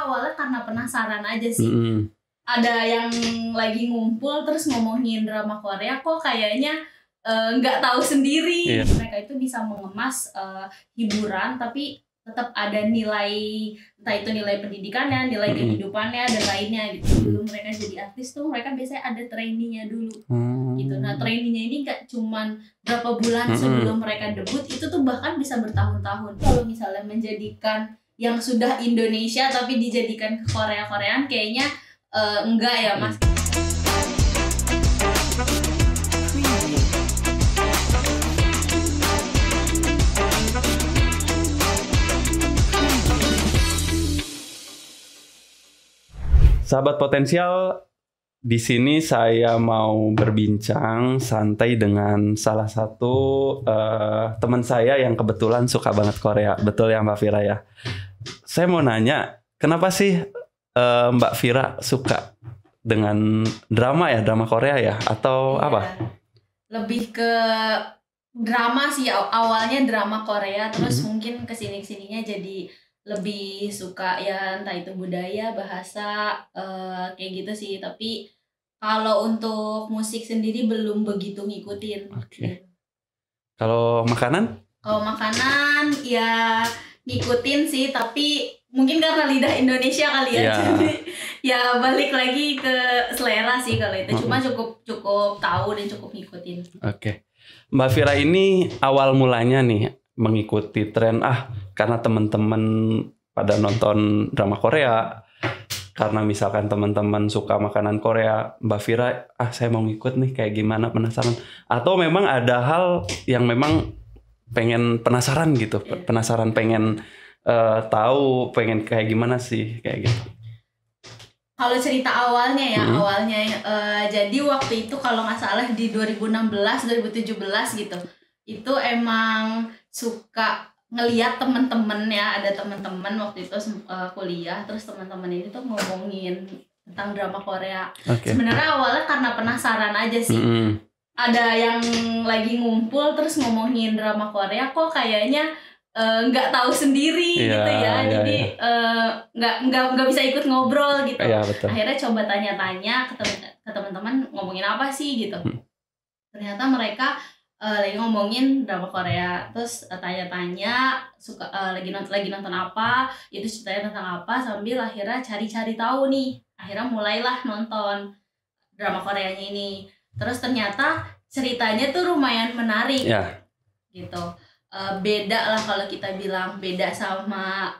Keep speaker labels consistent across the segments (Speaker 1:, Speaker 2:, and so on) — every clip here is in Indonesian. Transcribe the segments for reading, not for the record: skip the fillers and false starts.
Speaker 1: Awalnya karena penasaran aja sih.
Speaker 2: Mm-mm.
Speaker 1: Ada yang lagi ngumpul terus ngomongin drama Korea kok kayaknya nggak tahu sendiri.
Speaker 2: Iya.
Speaker 1: Mereka itu bisa mengemas hiburan tapi tetap ada nilai, entah itu nilai pendidikannya, nilai kehidupannya dan lainnya gitu. Sebelum mereka jadi artis tuh mereka biasanya ada trainingnya dulu gitu. Nah trainingnya ini nggak cuman berapa bulan sebelum mereka debut, itu tuh bahkan bisa bertahun-tahun. Kalau misalnya menjadikan yang sudah Indonesia tapi dijadikan ke Korea-Koreaan kayaknya enggak ya Mas.
Speaker 2: Sahabat potensial, di sini saya mau berbincang santai dengan salah satu teman saya yang kebetulan suka banget Korea. Betul ya Mbak Vira ya? Saya mau nanya, kenapa sih Mbak Vira suka dengan drama ya, drama Korea ya? Atau apa?
Speaker 1: Lebih ke drama sih, awalnya drama Korea, terus mungkin kesini-kesininya jadi lebih suka ya, entah itu budaya, bahasa, kayak gitu sih. Tapi kalau untuk musik sendiri belum begitu ngikutin.
Speaker 2: Oke. Kalau makanan?
Speaker 1: Kalau makanan ya ngikutin sih, tapi mungkin karena lidah Indonesia kali ya. Jadi ya balik lagi ke selera sih kalau itu. Cuma cukup tahu dan cukup ngikutin.
Speaker 2: Oke. Mbak Vira ini awal mulanya nih mengikuti tren karena teman-teman pada nonton drama Korea, karena misalkan teman-teman suka makanan Korea, Mbak Vira saya mau ngikut nih kayak gimana, penasaran, atau memang ada hal yang memang pengen penasaran gitu, penasaran pengen tahu, pengen kayak gimana sih kayak gitu.
Speaker 1: Kalau cerita awalnya ya, jadi waktu itu kalau nggak salah di 2016-2017 gitu, itu emang suka ngeliat temen-temen ya, ada temen-temen waktu itu kuliah, terus teman-teman ini tuh ngomongin tentang drama Korea. Sebenarnya awalnya karena penasaran aja sih. Ada yang lagi ngumpul terus ngomongin drama Korea kok kayaknya nggak tahu sendiri gitu ya, jadi nggak bisa ikut ngobrol gitu. Akhirnya coba tanya-tanya ke teman-teman ngomongin apa sih gitu. Ternyata mereka lagi ngomongin drama Korea, terus tanya-tanya suka lagi nonton apa, itu ceritanya tentang apa, sambil akhirnya cari-cari tahu nih. Akhirnya mulailah nonton drama Koreanya ini. Terus ternyata ceritanya tuh lumayan menarik gitu. Beda lah kalau kita bilang beda sama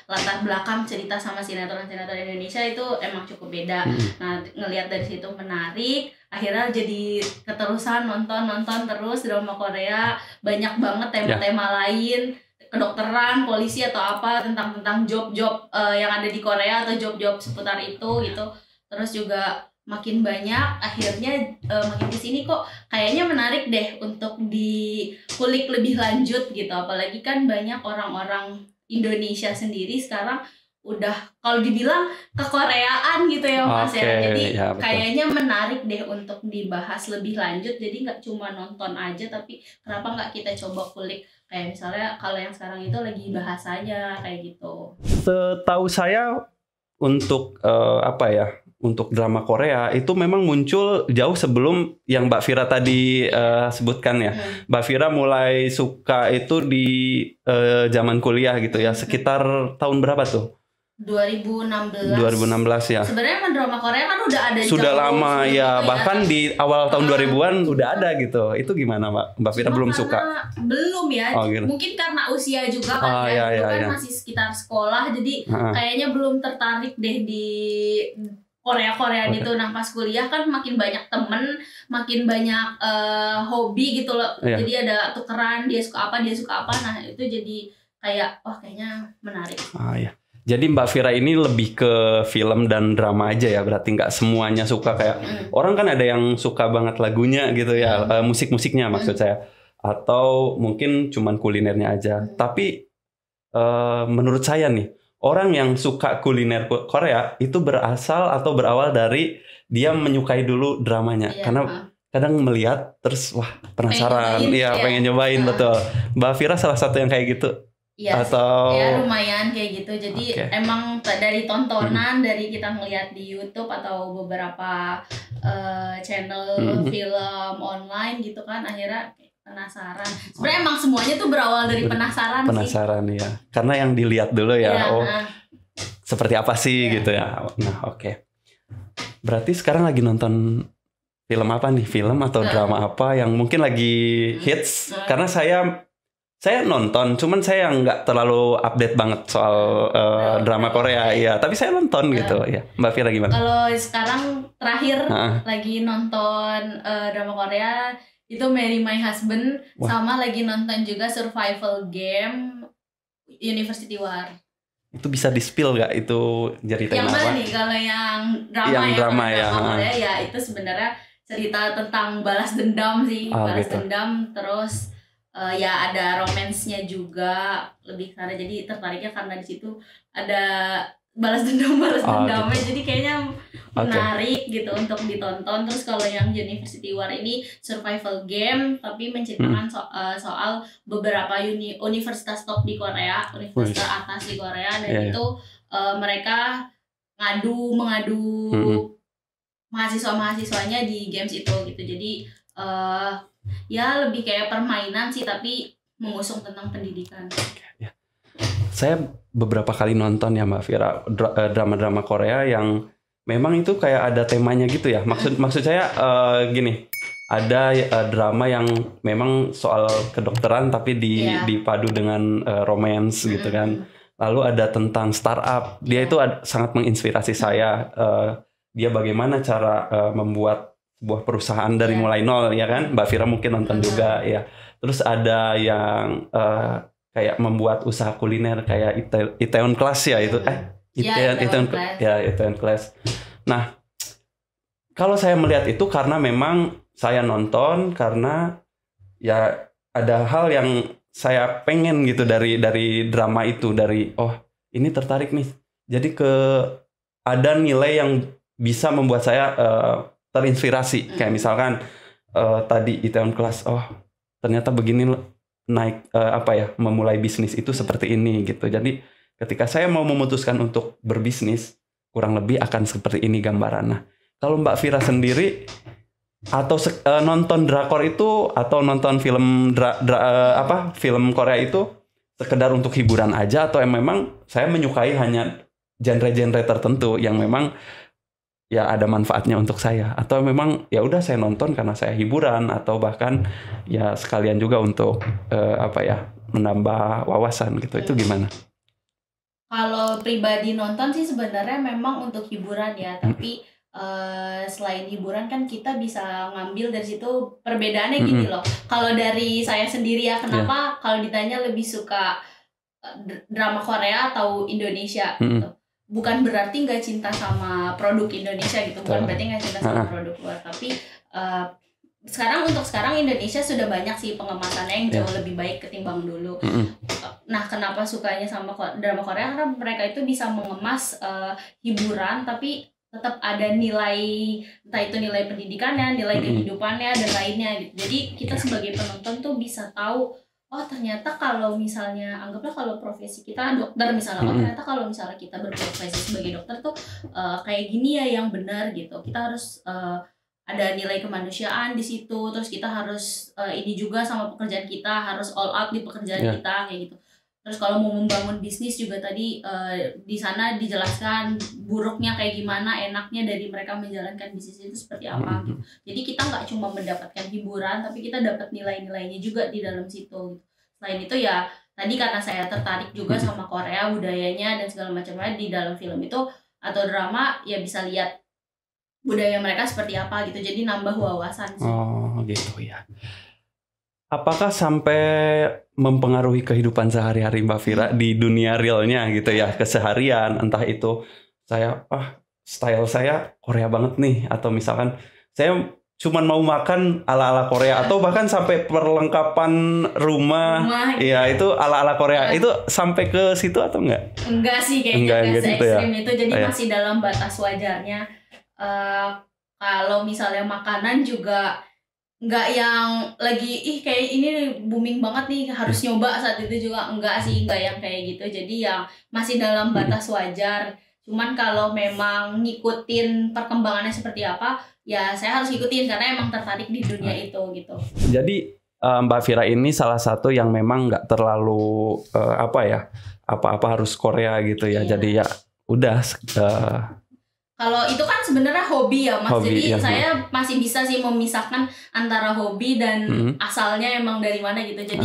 Speaker 1: latar belakang cerita sama sinetron-sinetron Indonesia, itu emang cukup beda. Nah, ngelihat dari situ menarik, akhirnya jadi keterusan nonton terus drama Korea. Banyak banget tema-tema lain, kedokteran, polisi atau apa, tentang job-job yang ada di Korea atau job-job seputar itu gitu. Terus juga makin banyak, akhirnya makin kesini kok kayaknya menarik deh untuk dikulik lebih lanjut gitu. Apalagi kan banyak orang-orang Indonesia sendiri sekarang udah kalau dibilang kekoreaan gitu ya Mas ya. Jadi kayaknya menarik deh untuk dibahas lebih lanjut. Jadi nggak cuma nonton aja, tapi kenapa nggak kita coba kulik, kayak misalnya kalau yang sekarang itu lagi bahasanya kayak gitu.
Speaker 2: Setahu saya untuk untuk drama Korea itu memang muncul jauh sebelum yang Mbak Vira tadi sebutkan ya. Mbak Vira mulai suka itu di zaman kuliah gitu ya, sekitar tahun berapa tuh?
Speaker 1: 2016
Speaker 2: ya.
Speaker 1: Sebenarnya drama Korea kan udah ada
Speaker 2: sudah lama ya, bahkan di awal tahun 2000-an udah ada gitu. Itu gimana Mbak Vira belum suka?
Speaker 1: Belum ya, gitu. Mungkin karena usia juga kan masih sekitar sekolah, jadi kayaknya belum tertarik deh di Korea itu. Nah pas kuliah kan makin banyak temen, makin banyak hobi gitu loh. Jadi ada tukeran, dia suka apa. Nah itu jadi kayak kayaknya menarik.
Speaker 2: Jadi Mbak Vira ini lebih ke film dan drama aja ya, berarti nggak semuanya suka kayak orang kan ada yang suka banget lagunya gitu ya, musik-musiknya maksud saya, atau mungkin cuman kulinernya aja. Tapi menurut saya nih, orang yang suka kuliner Korea itu berasal atau berawal dari dia menyukai dulu dramanya, karena kadang melihat terus penasaran, pengen nyobain betul. Mbak Vira salah satu yang kayak gitu.
Speaker 1: Iya sih,
Speaker 2: atau
Speaker 1: ya lumayan kayak gitu. Jadi emang dari tontonan, dari kita ngeliat di YouTube atau beberapa channel film online gitu kan, akhirnya penasaran. Sebenarnya emang semuanya tuh berawal dari penasaran sih.
Speaker 2: Penasaran ya, karena yang dilihat dulu ya, seperti apa sih gitu ya. Nah berarti sekarang lagi nonton film apa nih? Film atau drama apa yang mungkin lagi hits? Karena saya nonton, cuman saya nggak terlalu update banget soal drama Korea, ya. Tapi saya nonton gitu, ya. Mbak Vira gimana?
Speaker 1: Kalau sekarang terakhir lagi nonton drama Korea itu Marry My Husband. Sama lagi nonton juga survival game University War.
Speaker 2: Itu bisa di-spill nggak itu cerita
Speaker 1: yang mana
Speaker 2: apa?
Speaker 1: Nih kalau yang drama Korea ya itu sebenarnya cerita tentang balas dendam sih, dendam, terus ya ada romansnya juga lebih karena jadi tertariknya karena di situ ada balas dendamnya gitu. Jadi kayaknya menarik gitu untuk ditonton. Terus kalau yang University War ini survival game tapi menceritakan soal beberapa universitas top di Korea, universitas atas di Korea, dan itu mereka mengadu mahasiswanya di games itu gitu. Jadi ya lebih kayak permainan sih tapi mengusung tentang pendidikan.
Speaker 2: Saya beberapa kali nonton ya Mbak Vira drama-drama Korea yang memang itu kayak ada temanya gitu ya. Maksud saya gini, ada drama yang memang soal kedokteran tapi dipadu dengan romance gitu kan. Lalu ada tentang startup. Dia itu sangat menginspirasi saya. Dia bagaimana cara membuat sebuah perusahaan dari mulai nol ya kan. Mbak Vira mungkin nonton juga ya. Terus ada yang kayak membuat usaha kuliner kayak Itaewon Class ya itu Itaewon Class. Nah, kalau saya melihat itu karena memang saya nonton karena ya ada hal yang saya pengen gitu dari drama itu, dari ini tertarik nih. Jadi ada nilai yang bisa membuat saya terinspirasi. Kayak misalkan tadi Itaewon Class, ternyata begini naik memulai bisnis itu seperti ini gitu. Jadi ketika saya mau memutuskan untuk berbisnis, kurang lebih akan seperti ini gambaran. Nah, kalau Mbak Vira sendiri atau nonton drakor itu atau nonton film film Korea itu sekedar untuk hiburan aja, atau memang saya menyukai hanya genre-genre tertentu yang memang ya ada manfaatnya untuk saya, atau memang ya udah saya nonton karena saya hiburan, atau bahkan ya sekalian juga untuk menambah wawasan gitu. Itu gimana?
Speaker 1: Kalau pribadi nonton sih sebenarnya memang untuk hiburan ya, tapi selain hiburan kan kita bisa ngambil dari situ perbedaannya gini loh. Kalau dari saya sendiri ya, kenapa kalau ditanya lebih suka drama Korea atau Indonesia gitu. Bukan berarti nggak cinta sama produk Indonesia gitu, bukan berarti nggak cinta sama produk luar, tapi sekarang Indonesia sudah banyak sih pengemasannya yang jauh lebih baik ketimbang dulu. Nah, kenapa sukanya sama drama Korea? Karena mereka itu bisa mengemas hiburan tapi tetap ada nilai, entah itu nilai pendidikannya, nilai kehidupannya dan lainnya gitu. Jadi kita sebagai penonton tuh bisa tahu, ternyata kalau misalnya anggaplah kalau profesi kita dokter misalnya, ternyata kalau misalnya kita berprofesi sebagai dokter tuh kayak gini ya yang benar gitu. Kita harus ada nilai kemanusiaan di situ, terus kita harus ini juga sama pekerjaan kita, harus all out di pekerjaan kita kayak gitu. Terus kalau mau membangun bisnis juga tadi di sana dijelaskan buruknya kayak gimana, enaknya dari mereka menjalankan bisnis itu seperti apa gitu. Jadi kita nggak cuma mendapatkan hiburan, tapi kita dapat nilai-nilainya juga di dalam situ. Selain itu ya tadi karena saya tertarik juga sama Korea, budayanya dan segala macamnya di dalam film itu atau drama, ya bisa lihat budaya mereka seperti apa gitu. Jadi nambah wawasan sih.
Speaker 2: Oh gitu ya. Apakah sampai mempengaruhi kehidupan sehari-hari Mbak Vira di dunia realnya gitu ya, keseharian, entah itu saya style saya Korea banget nih, atau misalkan saya cuman mau makan ala-ala Korea, atau bahkan sampai perlengkapan rumah ya itu ala-ala Korea, itu sampai ke situ atau enggak?
Speaker 1: Enggak sih, kayaknya enggak se-ekstrim itu, jadi masih dalam batas wajarnya. Kalau misalnya makanan juga nggak yang lagi kayak ini booming banget nih harus nyoba saat itu juga, enggak sih, enggak yang kayak gitu. Jadi yang masih dalam batas wajar. Cuman kalau memang ngikutin perkembangannya seperti apa, ya saya harus ngikutin karena emang tertarik di dunia itu gitu.
Speaker 2: Jadi Mbak Vira ini salah satu yang memang nggak terlalu apa-apa harus Korea gitu ya.
Speaker 1: Iya.
Speaker 2: Jadi ya udah.
Speaker 1: Kalau itu kan sebenarnya hobi ya Mas.
Speaker 2: Hobi,
Speaker 1: Jadi
Speaker 2: ya.
Speaker 1: saya masih bisa sih memisahkan antara hobi dan asalnya emang dari mana gitu. Jadi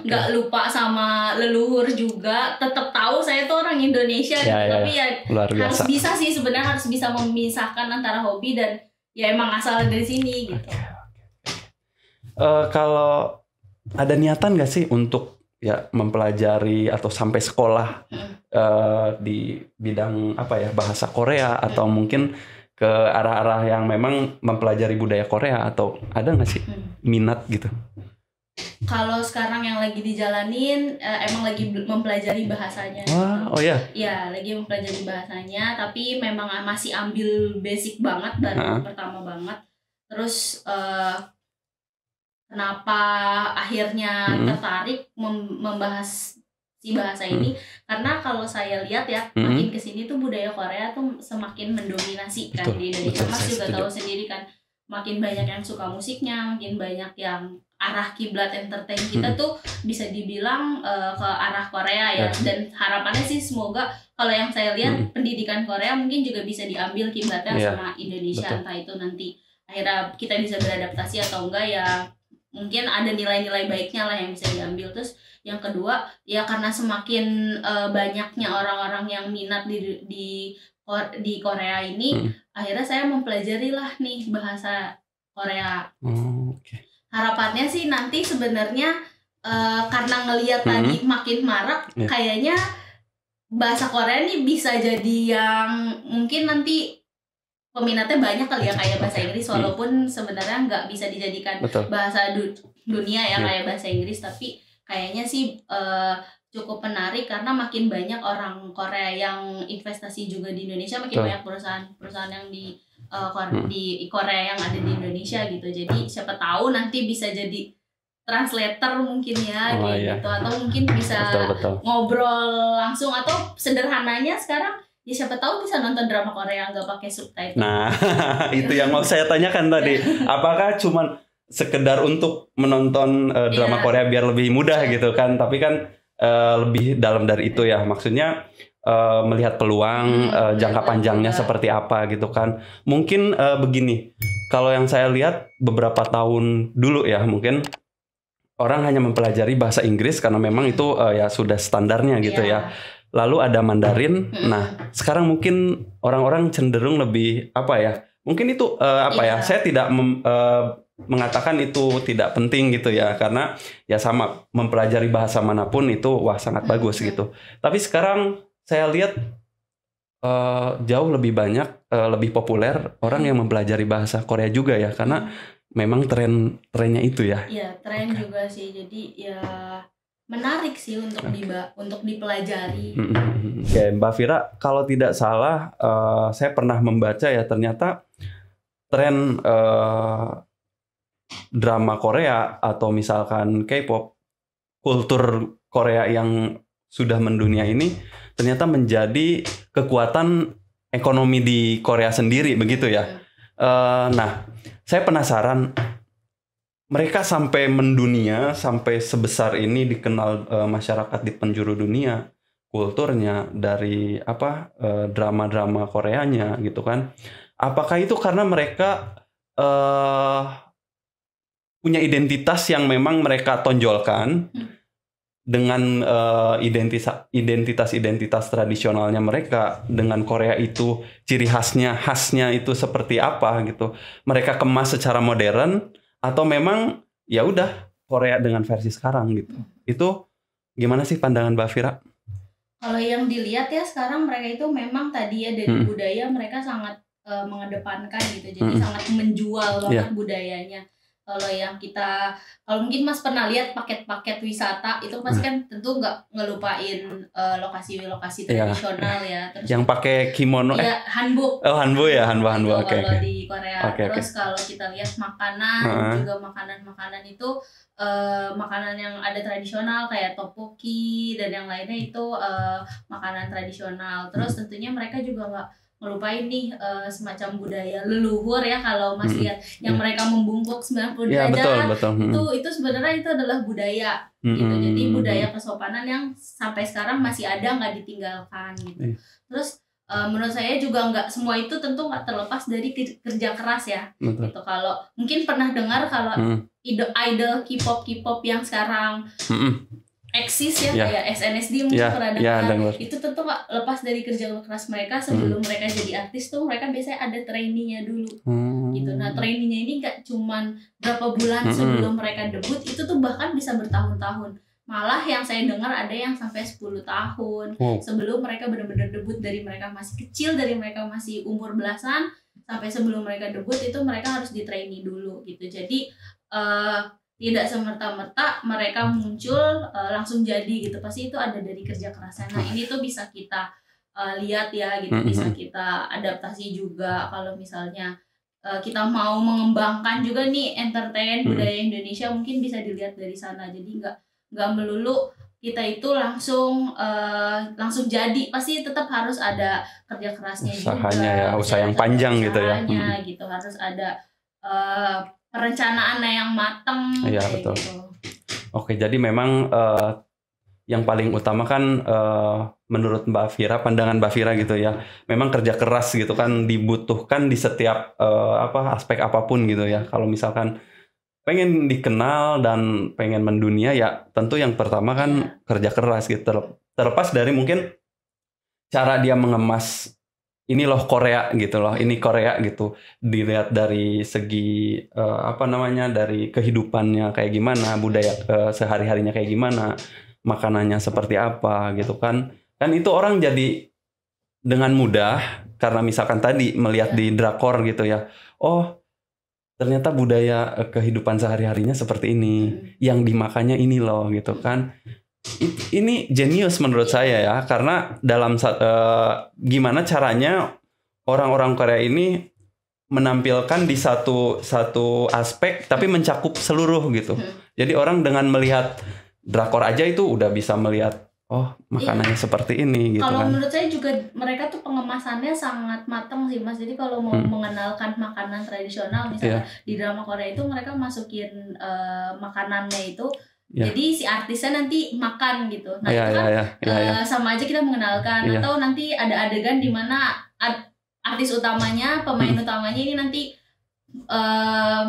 Speaker 1: nggak lupa sama leluhur juga. Tetap tahu saya tuh orang Indonesia gitu. Tapi ya harus bisa sih sebenarnya, harus bisa memisahkan antara hobi dan ya emang asal dari sini gitu.
Speaker 2: Kalau ada niatan nggak sih untuk ya mempelajari atau sampai sekolah di bidang bahasa Korea atau mungkin ke arah-arah yang memang mempelajari budaya Korea, atau ada nggak sih minat gitu?
Speaker 1: Kalau sekarang yang lagi dijalanin emang lagi mempelajari bahasanya.
Speaker 2: Oh ya?
Speaker 1: Iya, lagi mempelajari bahasanya, tapi memang masih ambil basic banget dari pertama banget. Terus kenapa akhirnya tertarik membahas si bahasa ini? Karena kalau saya lihat ya, makin kesini tuh budaya Korea tuh semakin mendominasi kan di Indonesia. Mas juga tahu sendiri kan, makin banyak yang suka musiknya, makin banyak yang arah kiblat entertain kita tuh bisa dibilang ke arah Korea ya. Dan harapannya sih semoga kalau yang saya lihat pendidikan Korea mungkin juga bisa diambil kiblatnya sama Indonesia. Entah itu nanti akhirnya kita bisa beradaptasi atau enggak, ya mungkin ada nilai-nilai baiknya lah yang bisa diambil. Terus yang kedua ya karena semakin banyaknya orang-orang yang minat di Korea ini, akhirnya saya mempelajari lah nih bahasa Korea. Harapannya sih nanti sebenarnya karena ngelihat tadi makin marak, kayaknya bahasa Korea nih bisa jadi yang mungkin nanti peminatnya banyak kali ya kayak bahasa Inggris, walaupun sebenarnya nggak bisa dijadikan bahasa dunia ya kayak bahasa Inggris, tapi kayaknya sih cukup menarik karena makin banyak orang Korea yang investasi juga di Indonesia, makin banyak perusahaan yang di Korea yang ada di Indonesia gitu. Jadi siapa tahu nanti bisa jadi translator mungkin ya gitu, atau mungkin bisa ngobrol langsung, atau sederhananya sekarang ya siapa tahu bisa nonton drama Korea nggak pakai subtitle.
Speaker 2: Nah, itu yang mau saya tanyakan tadi. Apakah cuman sekedar untuk menonton drama Korea biar lebih mudah gitu kan? Tapi kan lebih dalam dari itu ya. Maksudnya melihat peluang jangka panjangnya seperti apa gitu kan. Mungkin begini. Kalau yang saya lihat beberapa tahun dulu ya, mungkin orang hanya mempelajari bahasa Inggris karena memang itu ya sudah standarnya gitu ya. Lalu ada Mandarin. Nah, sekarang mungkin orang-orang cenderung lebih mungkin itu saya tidak mengatakan itu tidak penting gitu ya, karena ya sama mempelajari bahasa manapun itu sangat bagus gitu. Tapi sekarang saya lihat jauh lebih banyak lebih populer orang yang mempelajari bahasa Korea juga ya, karena memang trennya itu ya.
Speaker 1: Iya, tren juga sih. Jadi ya menarik sih untuk dipelajari.
Speaker 2: Oke, Mbak Vira, kalau tidak salah saya pernah membaca ya, ternyata tren drama Korea atau misalkan K-pop, kultur Korea yang sudah mendunia ini ternyata menjadi kekuatan ekonomi di Korea sendiri, begitu ya. Nah, saya penasaran, mereka sampai mendunia, sampai sebesar ini dikenal masyarakat di penjuru dunia, kulturnya dari drama-drama Koreanya gitu kan. Apakah itu karena mereka punya identitas yang memang mereka tonjolkan dengan identitas tradisionalnya mereka, dengan Korea itu ciri khasnya itu seperti apa gitu. Mereka kemas secara modern, atau memang ya udah Korea dengan versi sekarang gitu. Itu gimana sih pandangan Mbak Vira?
Speaker 1: Kalau yang dilihat ya sekarang mereka itu memang tadi ya dari budaya mereka sangat mengedepankan gitu. Jadi sangat menjual banget budayanya. Kalau yang kita, kalau mungkin Mas pernah lihat paket-paket wisata itu pasti kan tentu nggak ngelupain lokasi-lokasi tradisional ya. Terus
Speaker 2: yang pakai kimono
Speaker 1: ya hanbok.
Speaker 2: Oh, hanbok ya, hanbok. Oke.
Speaker 1: Kalau di Korea. Terus kalau kita lihat makanan juga makanan-makanan itu makanan yang ada tradisional kayak tteokbokki dan yang lainnya itu makanan tradisional. Terus tentunya mereka juga nggak ngelupain nih semacam budaya leluhur ya, kalau Mas lihat yang mereka membungkuk 90 derajat. Betul. Itu sebenarnya itu adalah budaya gitu. Jadi budaya kesopanan yang sampai sekarang masih ada, nggak ditinggalkan gitu. Terus menurut saya juga nggak semua itu tentu nggak terlepas dari kerja keras ya. Gitu. Kalau mungkin pernah dengar kalau idol K-pop yang sekarang eksis ya, kayak SNSD mungkin pernah dengar. Itu tentu gak lepas dari kerja keras mereka. Sebelum mereka jadi artis tuh mereka biasanya ada trainingnya dulu gitu. Nah trainingnya ini gak cuman berapa bulan sebelum mereka debut, itu tuh bahkan bisa bertahun-tahun. Malah yang saya dengar ada yang sampai 10 tahun sebelum mereka benar-benar debut. Dari mereka masih kecil, dari mereka masih umur belasan sampai sebelum mereka debut itu mereka harus di training dulu gitu. Jadi tidak semerta-merta mereka muncul langsung jadi gitu, pasti itu ada dari kerja kerasnya. Nah ini tuh bisa kita lihat ya gitu, bisa kita adaptasi juga kalau misalnya kita mau mengembangkan juga nih entertain budaya Indonesia, mungkin bisa dilihat dari sana. Jadi nggak melulu kita itu langsung jadi, pasti tetap harus ada kerja kerasnya
Speaker 2: usahanya
Speaker 1: juga,
Speaker 2: ya, usaha yang panjang gitu ya.
Speaker 1: Gitu harus ada perencanaan yang matang.
Speaker 2: Iya betul. Gitu. Oke, jadi memang yang paling utama kan menurut Mbak Vira, pandangan Mbak Vira gitu ya, memang kerja keras gitu kan dibutuhkan di setiap aspek apapun gitu ya. Kalau misalkan pengen dikenal dan pengen mendunia ya tentu yang pertama kan kerja keras gitu. Terlepas dari mungkin cara dia mengemas, ini loh Korea gitu loh, ini Korea gitu, dilihat dari segi dari kehidupannya kayak gimana, budaya sehari-harinya kayak gimana, makanannya seperti apa gitu kan itu orang jadi dengan mudah karena misalkan tadi melihat di drakor gitu ya, oh ternyata budaya kehidupan sehari-harinya seperti ini, yang dimakannya ini loh gitu kan. Ini jenius menurut saya ya, karena dalam gimana caranya orang-orang Korea ini menampilkan di satu aspek tapi mencakup seluruh gitu. Jadi orang dengan melihat drakor aja itu udah bisa melihat oh makanannya seperti ini gitu.
Speaker 1: Kalau
Speaker 2: kan.
Speaker 1: Menurut saya juga mereka tuh pengemasannya sangat matang sih Mas. Jadi kalau mau mengenalkan makanan tradisional misalnya di drama Korea itu mereka masukin makanannya itu. Jadi si artisnya nanti makan gitu. Nah itu kan sama aja kita mengenalkan. Atau nanti ada adegan di mana artis utamanya, pemain utamanya ini nanti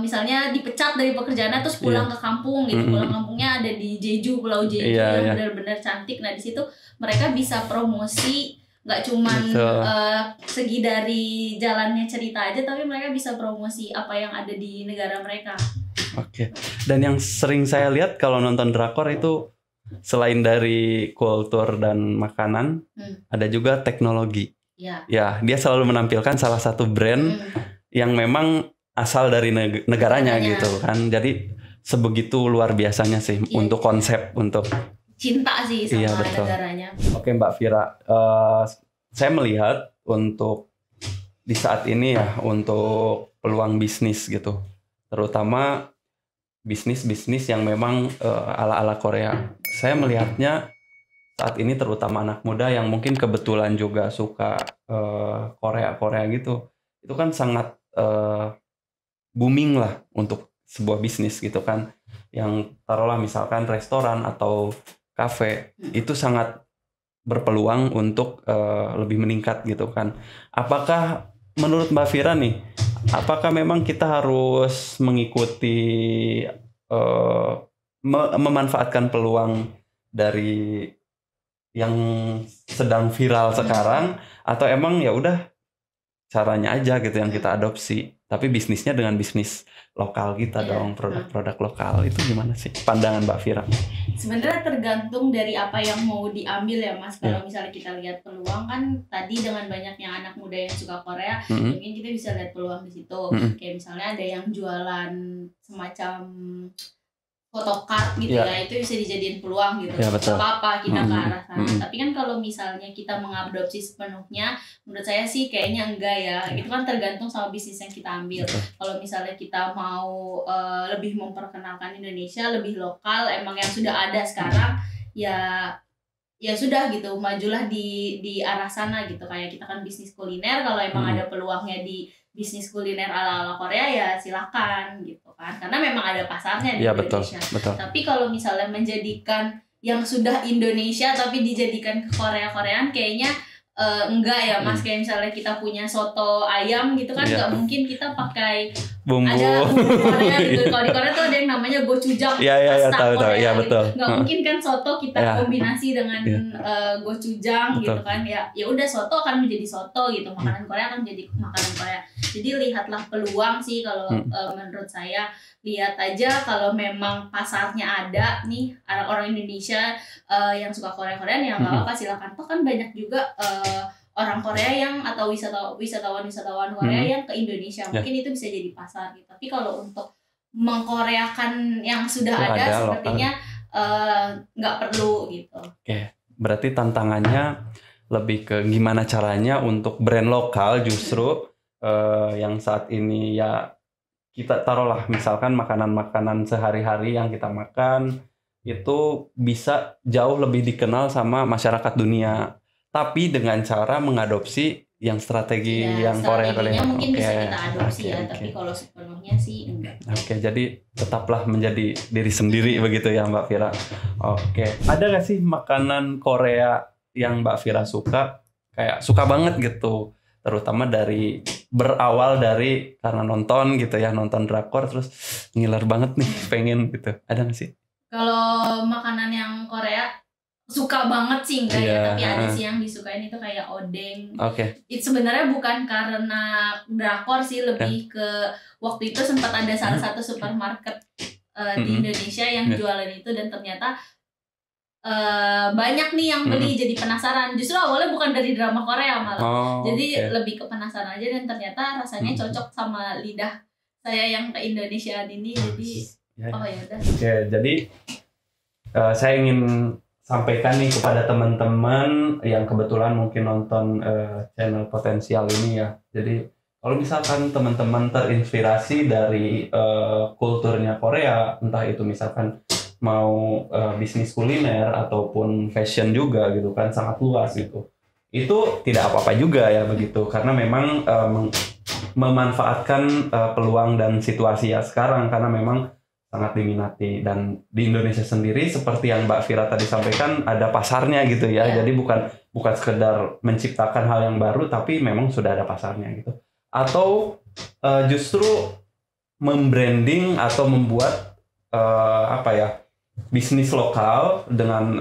Speaker 1: misalnya dipecat dari pekerjaannya terus pulang ke kampung gitu. Pulang kampungnya ada di Jeju, Pulau Jeju yang benar-benar cantik. Nah di situ mereka bisa promosi, nggak cuman segi dari jalannya cerita aja, tapi mereka bisa promosi apa yang ada di negara mereka.
Speaker 2: Oke. Dan yang sering saya lihat kalau nonton drakor itu selain dari kultur dan makanan, ada juga teknologi. Ya, dia selalu menampilkan salah satu brand yang memang asal dari negaranya gitu kan. Jadi sebegitu luar biasanya sih untuk konsep, untuk
Speaker 1: cinta sih sama negaranya.
Speaker 2: Oke Mbak Vira, saya melihat untuk di saat ini ya untuk peluang bisnis gitu, terutama bisnis yang memang ala-ala Korea. Saya melihatnya saat ini terutama anak muda yang mungkin kebetulan juga suka Korea gitu. Itu kan sangat booming lah untuk sebuah bisnis gitu kan. Yang taruhlah misalkan restoran atau kafe itu sangat berpeluang untuk lebih meningkat gitu kan. Apakah menurut Mbak Vira nih, apakah memang kita harus mengikuti memanfaatkan peluang dari yang sedang viral sekarang, atau emang ya udah caranya aja gitu yang kita adopsi, tapi bisnisnya dengan bisnis lokal kita dong, produk-produk lokal. Itu gimana sih pandangan Mbak Vira?
Speaker 1: Sebenarnya tergantung dari apa yang mau diambil ya Mas. Kalau misalnya kita lihat peluang kan tadi dengan banyaknya anak muda yang suka Korea, mungkin kita bisa lihat peluang di situ. Kayak misalnya ada yang jualan semacam photocard gitu ya, itu bisa dijadiin peluang gitu. Gak apa-apa kita ke arah sana. Tapi kan kalau misalnya kita mengadopsi sepenuhnya, menurut saya sih kayaknya enggak ya. Itu kan tergantung sama bisnis yang kita ambil. Kalau misalnya kita mau lebih memperkenalkan Indonesia, lebih lokal, emang yang sudah ada sekarang, ya sudah gitu, majulah di arah sana gitu. Kayak kita kan bisnis kuliner, kalau emang ada peluangnya di bisnis kuliner ala-ala Korea ya silakan gitu kan, karena memang ada pasarnya di Indonesia.
Speaker 2: Betul.
Speaker 1: Tapi kalau misalnya menjadikan yang sudah Indonesia tapi dijadikan ke Korea-Koreaan, kayaknya enggak ya Mas. Kayak misalnya kita punya soto ayam gitu kan, nggak mungkin kita pakai
Speaker 2: bumbu.
Speaker 1: Ada bumbu Korea gitu. Kalau di Korea tuh ada yang namanya gochujang,
Speaker 2: tahu. Ya, betul.
Speaker 1: Nggak mungkin kan soto kita kombinasi dengan gochujang gitu kan. Ya udah, soto akan menjadi soto gitu. Makanan Korea akan menjadi makanan Korea. Jadi lihatlah peluang sih kalau menurut saya. Lihat aja kalau memang pasarnya ada nih, orang Indonesia yang suka Korea-Koreaan, ya nggak apa-apa, silakan. Toh kan banyak juga orang Korea yang atau wisatawan Korea yang ke Indonesia, mungkin itu bisa jadi pasar gitu. Tapi kalau untuk mengkoreakan yang sudah ada sepertinya nggak perlu gitu.
Speaker 2: Oke, berarti tantangannya lebih ke gimana caranya untuk brand lokal justru yang saat ini ya kita taruhlah misalkan makanan-makanan sehari-hari yang kita makan itu bisa jauh lebih dikenal sama masyarakat dunia, tapi dengan cara mengadopsi yang strategi yang Korea
Speaker 1: mungkin bisa kita adopsi tapi kalau sepenuhnya sih enggak.
Speaker 2: Jadi tetaplah menjadi diri sendiri begitu ya Mbak Vira. Ada nggak sih makanan Korea yang Mbak Vira suka, kayak suka banget gitu, terutama berawal dari karena nonton gitu ya, nonton drakor terus ngiler banget nih pengen gitu, ada nggak sih?
Speaker 1: Kalau makanan yang Korea suka banget sih enggak ya, tapi ada sih yang disukain itu kayak odeng. Itu sebenarnya bukan karena drakor sih, lebih ke waktu itu sempat ada salah satu supermarket di Indonesia yang jualan itu, dan ternyata banyak nih yang beli, jadi penasaran. Justru awalnya bukan dari drama Korea malah, jadi lebih ke penasaran aja, dan ternyata rasanya cocok sama lidah saya yang ke Indonesiaan ini. Jadi
Speaker 2: jadi saya ingin sampaikan nih kepada teman-teman yang kebetulan mungkin nonton channel Potensial ini ya. Jadi kalau misalkan teman-teman terinspirasi dari kulturnya Korea, entah itu misalkan mau bisnis kuliner ataupun fashion juga gitu kan, sangat luas gitu. Itu tidak apa-apa juga ya begitu, karena memang memanfaatkan peluang dan situasi ya sekarang, karena memang sangat diminati. Dan di Indonesia sendiri seperti yang Mbak Vira tadi sampaikan, ada pasarnya gitu ya. Jadi bukan sekedar menciptakan hal yang baru, tapi memang sudah ada pasarnya gitu. Atau justru membranding atau membuat bisnis lokal dengan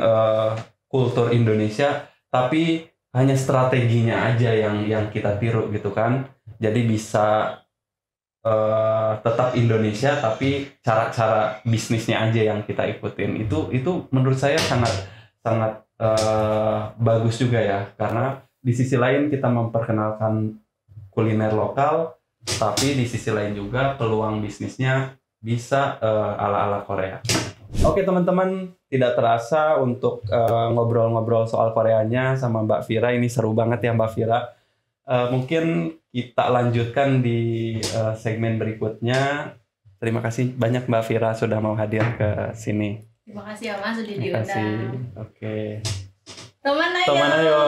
Speaker 2: kultur Indonesia, tapi hanya strateginya aja yang kita tiru gitu kan. Jadi bisa tetap Indonesia, tapi cara-cara bisnisnya aja yang kita ikutin. Itu menurut saya sangat bagus juga ya, karena di sisi lain kita memperkenalkan kuliner lokal, tapi di sisi lain juga peluang bisnisnya bisa ala-ala Korea. Oke teman-teman, tidak terasa untuk ngobrol-ngobrol soal Koreanya sama Mbak Vira. Ini seru banget ya Mbak Vira. Mungkin kita lanjutkan di segmen berikutnya. Terima kasih banyak Mbak Vira sudah mau hadir ke sini.
Speaker 1: Terima kasih ya Mas, sudah diundang.
Speaker 2: Oke.
Speaker 1: Teman ayo.
Speaker 2: Teman ayo.